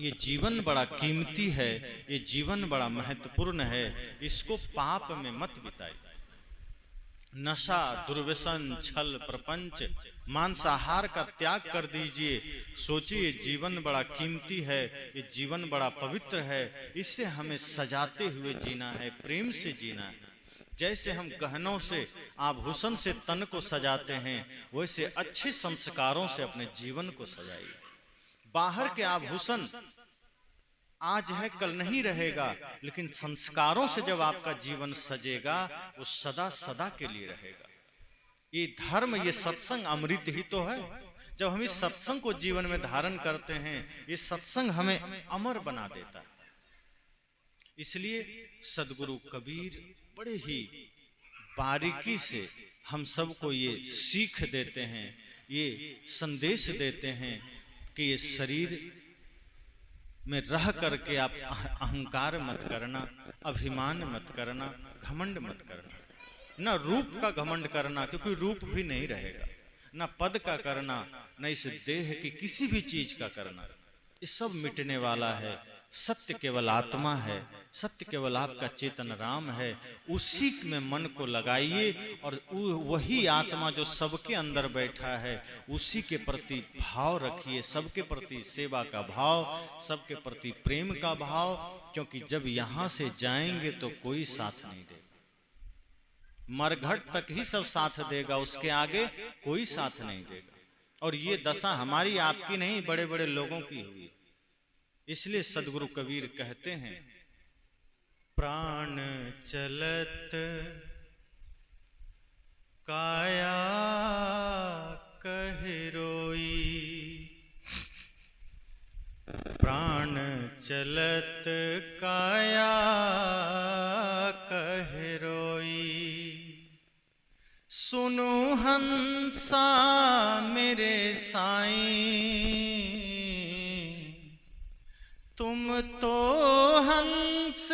ये जीवन बड़ा कीमती है, ये जीवन बड़ा महत्वपूर्ण है, इसको पाप में मत बिताइए। नशा, दुर्व्यसन, छल, प्रपंच, मांसाहार का त्याग कर दीजिए। सोचिए जीवन बड़ा कीमती है, ये जीवन बड़ा पवित्र है, इसे हमें सजाते हुए जीना है, प्रेम से जीना है। जैसे हम गहनों से, आभूषण से तन को सजाते हैं, वैसे अच्छे संस्कारों से अपने जीवन को सजाइए। बाहर के आभूषण आज है कल नहीं रहेगा, लेकिन संस्कारों से जब आपका जीवन सजेगा वो सदा सदा के लिए रहेगा। ये धर्म, ये सत्संग अमृत ही तो है। जब हम इस सत्संग को जीवन में धारण करते हैं, ये सत्संग हमें अमर बना देता है। इसलिए सदगुरु कबीर बड़े ही बारीकी से हम सबको ये सीख देते हैं, ये संदेश देते हैं कि ये शरीर में रह करके आप अहंकार मत करना, अभिमान मत करना, घमंड मत करना। न रूप का घमंड करना, क्योंकि रूप भी नहीं रहेगा, न पद का करना, न इस देह की किसी भी चीज का करना, ये सब मिटने वाला है। सत्य केवल आत्मा है, सत्य केवल आपका चेतन राम है, उसी में मन को लगाइए और वही आत्मा जो सबके अंदर बैठा है उसी के प्रति भाव रखिए, सबके प्रति सेवा का भाव, सबके प्रति प्रेम का भाव, क्योंकि जब यहां से जाएंगे तो कोई साथ नहीं देगा। मरघट तक ही सब साथ देगा, उसके आगे कोई साथ नहीं देगा। और ये दशा हमारी आपकी नहीं, बड़े बड़े लोगों की हुई। इसलिए सदगुरु कबीर कहते हैं, प्राण चलत काया कह रोई, प्राण चलत काया कह रोई, सुनो हंसा मेरे साईं, तुम तो हंस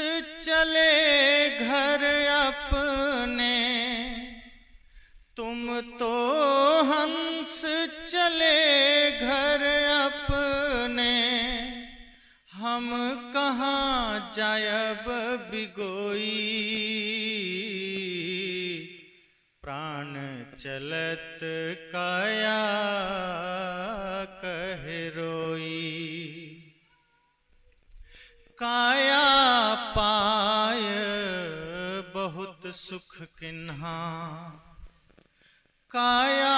चले घर अपने, तुम तो हंस चले घर अपने, हम कहाँ जायब बिगोई, प्राण चलत काया कह रोई, काया पाय बहुत सुख किन्हा, काया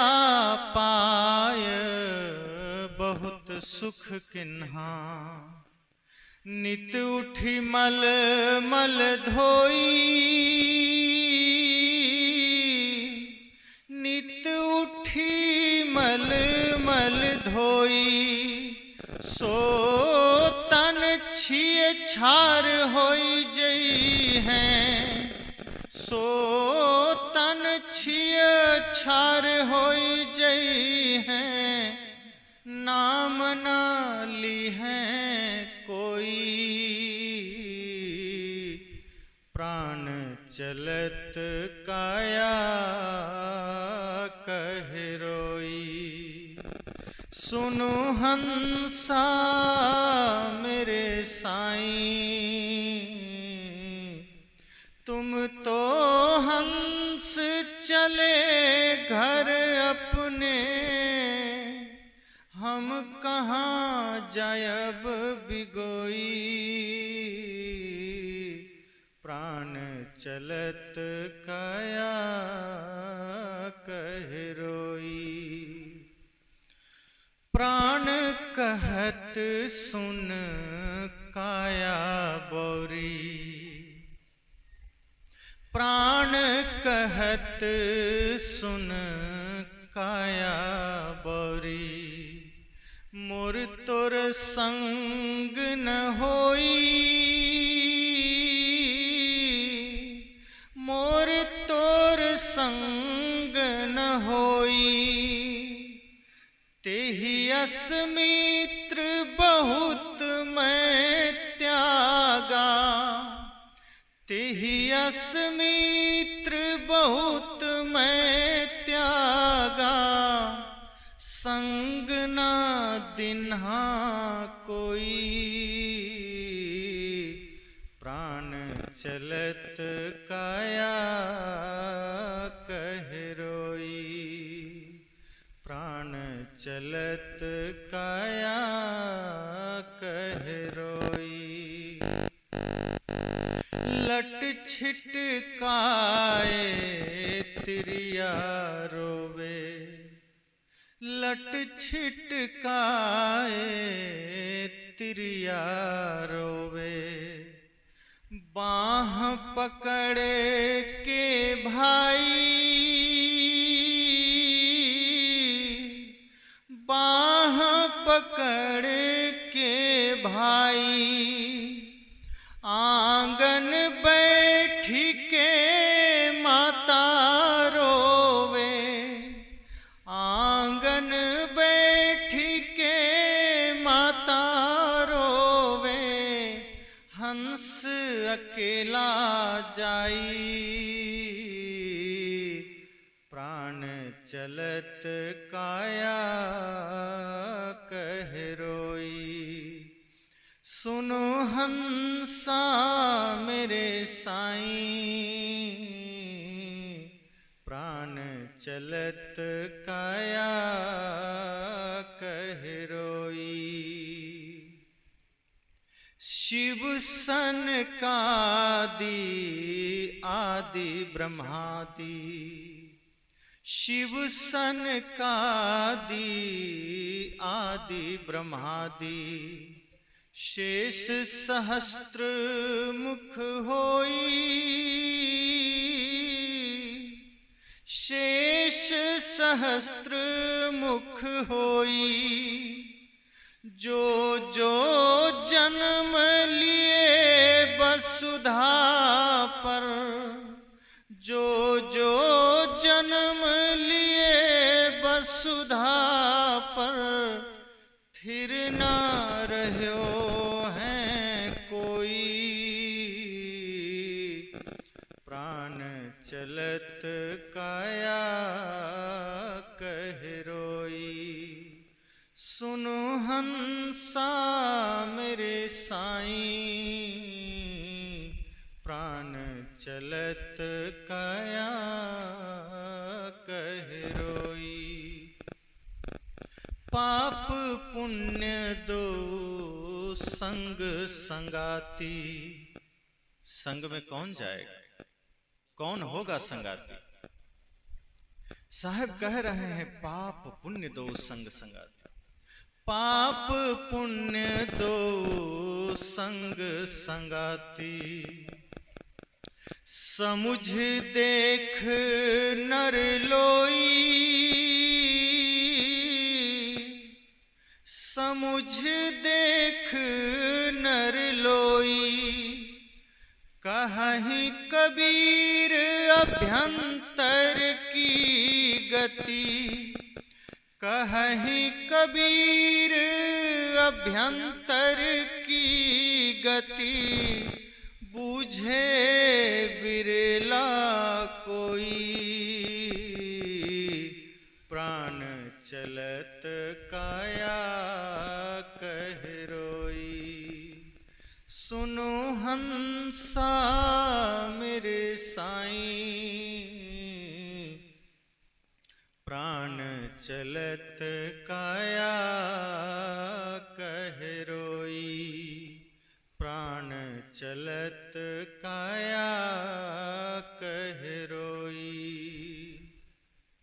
पाय बहुत सुख किन्हा, नित उठी मल मल धोई, नित उठी मल मल धोई, सो तन छिए छार होई जई हैं, सो तन छिए छार होई जई हैं, नाम ना ली है कोई, प्राण चलत काया कह रोई, सुनो हंसा मेरे साईं, तुम तो हंस चले घर अपने, हम कहाँ जायब बिगोई, प्राण चलत काया कह रोई, प्राण कहत सुन काया बोरी, प्राण कहत सुन काया बोरी, मोर तोर संग न होई, मोर तोर संग न होई, तेहि अस्मित्र बहुत मैं त्यागा, तेहि अस्मित्र बहुत मैं त्यागा, संग ना दिन्हा कोई, चलत काया कह रोई, प्राण चलत काया कह रोई। लट छिटकाए तिरिया रोवे, लट छिटकाए तिरिया रोवे। बाह पकड़ के भाई, बाह पकड़ के भाई, आंगन बैठ के माता रोवे, आंगन बैठ के माता रोवे। हंस अकेला जाई, प्राण चलत काया कह रोई। सुनो हंसा मेरे साईं, प्राण चलत काया कह रोई। शिव सनकादि आदि ब्रह्मादि, शिव सनकादि आदि ब्रह्मादि। शेष सहस्त्र मुख होई, शेष सहस्त्र मुख होई। जो जो जन्म लिए वसुधा पर, जो जो जन्म लिए वसुधा पर, थिर ना रह्यो है कोई। प्राण चलत काया कह रोई। सुनो हंसा मेरे साईं, प्राण चलत काया कह रोई। पाप पुण्य दो संग संगाती, संग में कौन जाएगा, कौन होगा संगाती। साहब कह रहे हैं पाप पुण्य दो संग संगाती। पाप पुण्य दो संग संगाती, समुझ देख नर लोई, समुझ देख नर लोई। कहीं कबीर अभ्यंतर की गति, कहीं कबीर अभ्यंतर की गति। बूझे बिरला कोई, प्राण चलत काया कह रोई। सुनो हंसा मेरे साईं, प्राण चलत काया कह रोई। प्राण चलत काया कह रोई।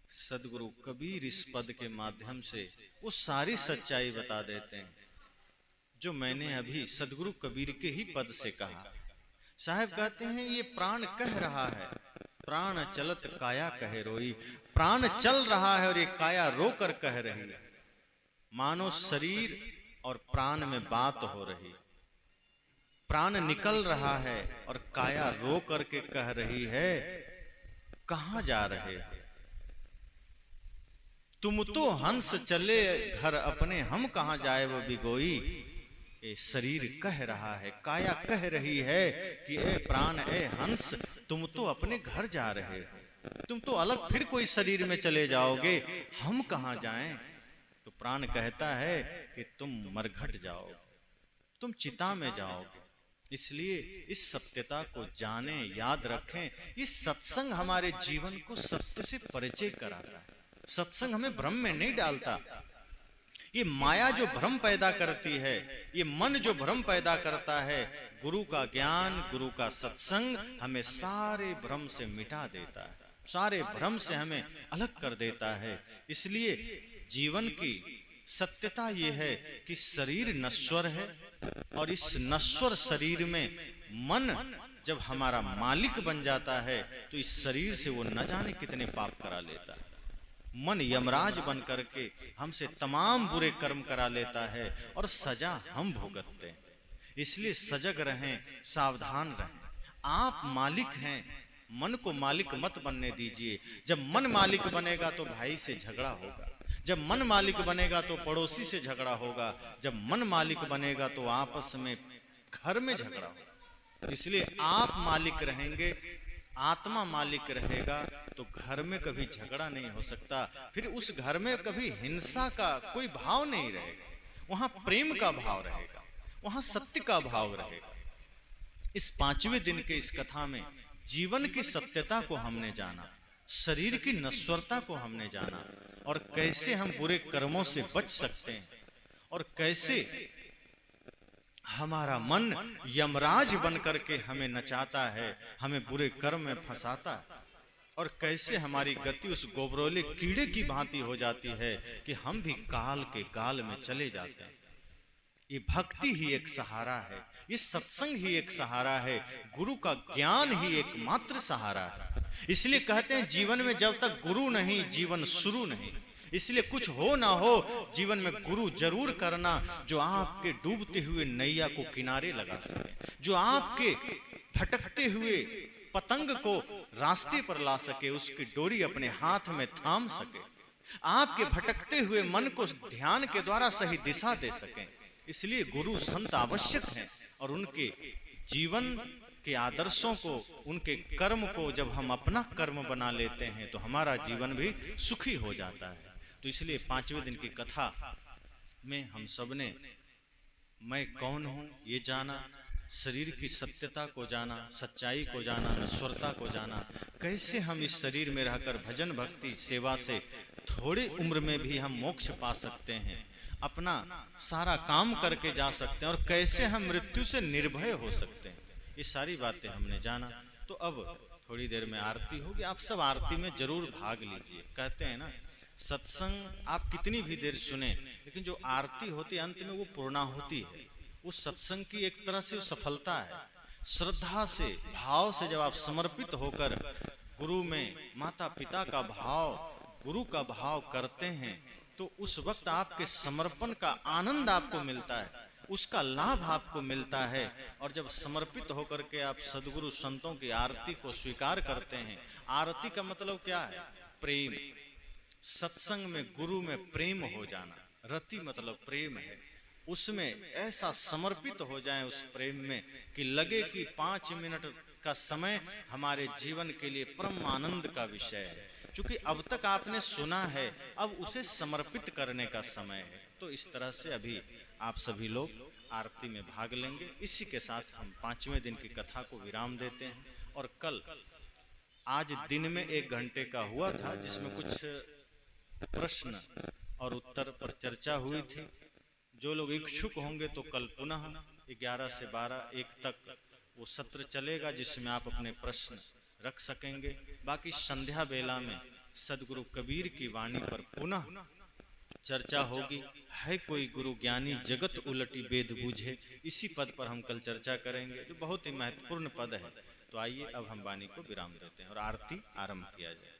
सदगुरु कबीर इस पद के माध्यम से वो सारी सच्चाई बता देते हैं जो मैंने अभी सदगुरु कबीर के ही पद से कहा। साहब कहते हैं ये प्राण कह रहा है, प्राण चलत काया कह रोई। प्राण चल रहा है और ये काया रो कर कह रही है, मानो शरीर और प्राण में बात हो रही। प्राण निकल रहा है और काया रो करके कह रही है, कहां जा रहे हो तुम तो हंस चले घर अपने, हम कहां जाए वो बिगोई। ये शरीर कह रहा है, काया कह रही है कि ए प्राण ए हंस, तुम तो अपने घर जा रहे हो, तुम तो अलग फिर कोई शरीर में चले जाओगे, हम कहां जाएं। तो प्राण कहता है कि तुम मरघट जाओगे, तुम चिता में जाओगे, इसलिए इस सत्यता को जाने, याद रखें। इस सत्संग हमारे जीवन को सत्य से परिचय कराता है। सत्संग हमें भ्रम में नहीं डालता। ये माया जो भ्रम पैदा करती है, ये मन जो भ्रम पैदा करता है, गुरु का ज्ञान, गुरु का सत्संग हमें सारे भ्रम से मिटा देता है, सारे भ्रम से हमें अलग कर देता है। इसलिए जीवन की सत्यता ये है कि शरीर नश्वर है, और इस नश्वर शरीर में मन जब हमारा मालिक बन जाता है तो इस शरीर से वो न जाने कितने पाप करा लेता है। मन यमराज बन करके हमसे तमाम बुरे कर्म करा लेता है और सजा हम भुगतते हैं। इसलिए सजग रहें, सावधान रहें। आप मालिक हैं, मन को मालिक मत बनने दीजिए। जब मन मालिक बनेगा तो भाई से झगड़ा होगा, जब मन मालिक बनेगा तो पड़ोसी से झगड़ा होगा, जब मन मालिक बनेगा तो आपस में घर में झगड़ा होगा। इसलिए आप मालिक रहेंगे, आत्मा मालिक रहेगा तो घर में कभी झगड़ा नहीं हो सकता। फिर उस घर में कभी हिंसा का कोई भाव नहीं रहेगा, वहां प्रेम का भाव रहेगा, वहां सत्य का भाव रहेगा। इस 5वें दिन के इस कथा में जीवन की सत्यता को हमने जाना, शरीर की नश्वरता को हमने जाना, और कैसे हम बुरे कर्मों से बच सकते हैं, और कैसे हमारा मन यमराज बन करके हमें नचाता है, हमें बुरे कर्म में फंसाता है, और कैसे हमारी गति उस गोबरोले कीड़े की भांति हो जाती है कि हम भी काल के गाल में चले जाते हैं। ये भक्ति ही एक सहारा है, ये सत्संग ही एक सहारा है, गुरु का ज्ञान ही एकमात्र सहारा है। इसलिए कहते हैं जीवन में जब तक गुरु नहीं, जीवन शुरू नहीं। इसलिए कुछ हो ना हो, जीवन में गुरु जरूर करना, जो आपके डूबते हुए नैया को किनारे लगा सके, जो आपके भटकते हुए पतंग को रास्ते पर ला सके, उसकी डोरी अपने हाथ में थाम सके, आपके भटकते हुए मन को ध्यान के द्वारा सही दिशा दे सके। इसलिए गुरु संत आवश्यक हैं, और उनके जीवन के आदर्शों को, उनके कर्म को जब हम अपना कर्म बना लेते हैं तो हमारा जीवन भी सुखी हो जाता है। तो इसलिए 5वें दिन की कथा में हम सब ने मैं कौन हूं ये जाना, शरीर की सत्यता को जाना, सच्चाई को जाना, नश्वरता को जाना, कैसे हम इस शरीर में रहकर भजन भक्ति सेवा से थोड़ी उम्र में भी हम मोक्ष पा सकते हैं, अपना सारा काम करके जा सकते हैं, और कैसे हम मृत्यु से निर्भय हो सकते हैं। ये सारी बातें हमने जाना। तो अब थोड़ी देर में आरती होगी, आप सब आरती में जरूर भाग लीजिए। कहते हैं ना, सत्संग आप कितनी भी देर सुने, लेकिन जो आरती होती है अंत में वो पूर्णाहुति है। उस सत्संग की एक तरह से सफलता है। श्रद्धा से, भाव से जब आप समर्पित होकर गुरु में माता पिता का भाव, गुरु का भाव करते हैं, तो उस वक्त आपके समर्पण का आनंद आपको मिलता है, उसका लाभ आपको मिलता है। और जब समर्पित होकर के आप सदगुरु संतों की आरती को स्वीकार करते हैं, आरती का मतलब क्या है? प्रेम। सत्संग में, गुरु में प्रेम हो जाना, रति मतलब प्रेम है, उसमें ऐसा समर्पित हो जाए उस प्रेम में कि लगे कि 5 मिनट का समय हमारे जीवन के लिए परम आनंद का विषय है। क्योंकि अब तक आपने सुना है, अब उसे समर्पित करने का समय है। तो इस तरह से अभी आप सभी लोग आरती में भाग लेंगे। इसी के साथ हम 5वें दिन की कथा को विराम देते हैं। और कल, आज दिन में 1 घंटे का हुआ था, जिसमें कुछ प्रश्न और उत्तर पर चर्चा हुई थी। जो लोग इच्छुक होंगे तो कल पुनः 11 से 12, 1 तक वो सत्र चलेगा, जिसमें आप अपने प्रश्न रख सकेंगे। बाकी संध्या बेला में सदगुरु कबीर की वाणी पर पुनः चर्चा होगी। है कोई गुरु ज्ञानी जगत उलटी वेद बूझे, इसी पद पर हम कल चर्चा करेंगे, जो बहुत ही महत्वपूर्ण पद है। तो आइए अब हम वाणी को विराम देते हैं और आरती आरंभ किया जाए।